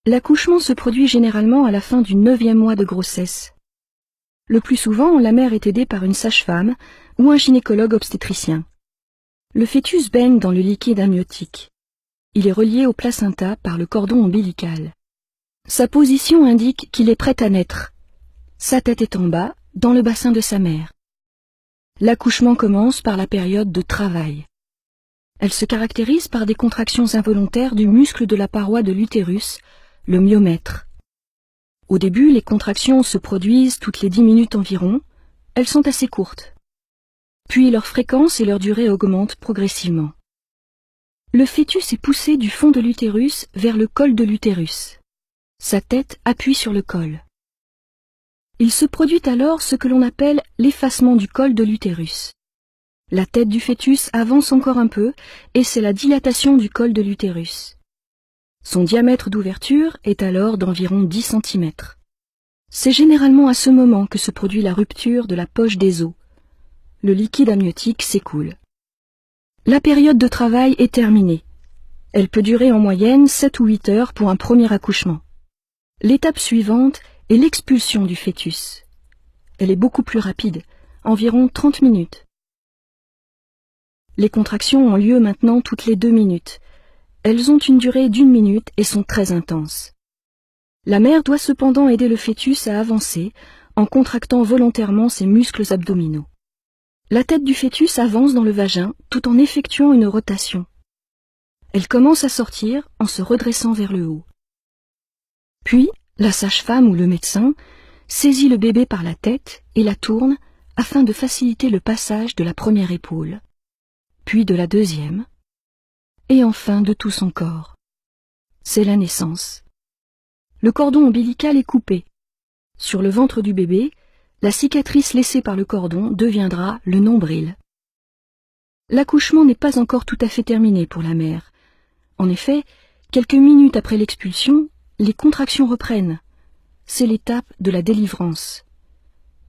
L'accouchement se produit généralement à la fin du 9e mois de grossesse. Le plus souvent, la mère est aidée par une sage-femme ou un gynécologue obstétricien. Le fœtus baigne dans le liquide amniotique. Il est relié au placenta par le cordon ombilical. Sa position indique qu'il est prêt à naître. Sa tête est en bas, dans le bassin de sa mère. L'accouchement commence par la période de travail. Elle se caractérise par des contractions involontaires du muscle de la paroi de l'utérus, le myomètre. Au début, les contractions se produisent toutes les 10 minutes environ. Elles sont assez courtes. Puis leur fréquence et leur durée augmentent progressivement. Le fœtus est poussé du fond de l'utérus vers le col de l'utérus. Sa tête appuie sur le col. Il se produit alors ce que l'on appelle l'effacement du col de l'utérus. La tête du fœtus avance encore un peu et c'est la dilatation du col de l'utérus. Son diamètre d'ouverture est alors d'environ 10 cm. C'est généralement à ce moment que se produit la rupture de la poche des os. Le liquide amniotique s'écoule. La période de travail est terminée. Elle peut durer en moyenne 7 ou 8 heures pour un premier accouchement. L'étape suivante est l'expulsion du fœtus. Elle est beaucoup plus rapide, environ 30 minutes. Les contractions ont lieu maintenant toutes les 2 minutes. Elles ont une durée d'1 minute et sont très intenses. La mère doit cependant aider le fœtus à avancer en contractant volontairement ses muscles abdominaux. La tête du fœtus avance dans le vagin tout en effectuant une rotation. Elle commence à sortir en se redressant vers le haut. Puis, la sage-femme ou le médecin saisit le bébé par la tête et la tourne afin de faciliter le passage de la première épaule, puis de la deuxième, et enfin de tout son corps. C'est la naissance. Le cordon ombilical est coupé. Sur le ventre du bébé, la cicatrice laissée par le cordon deviendra le nombril. L'accouchement n'est pas encore tout à fait terminé pour la mère. En effet, quelques minutes après l'expulsion, les contractions reprennent. C'est l'étape de la délivrance.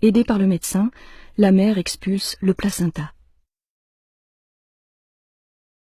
Aidée par le médecin, la mère expulse le placenta.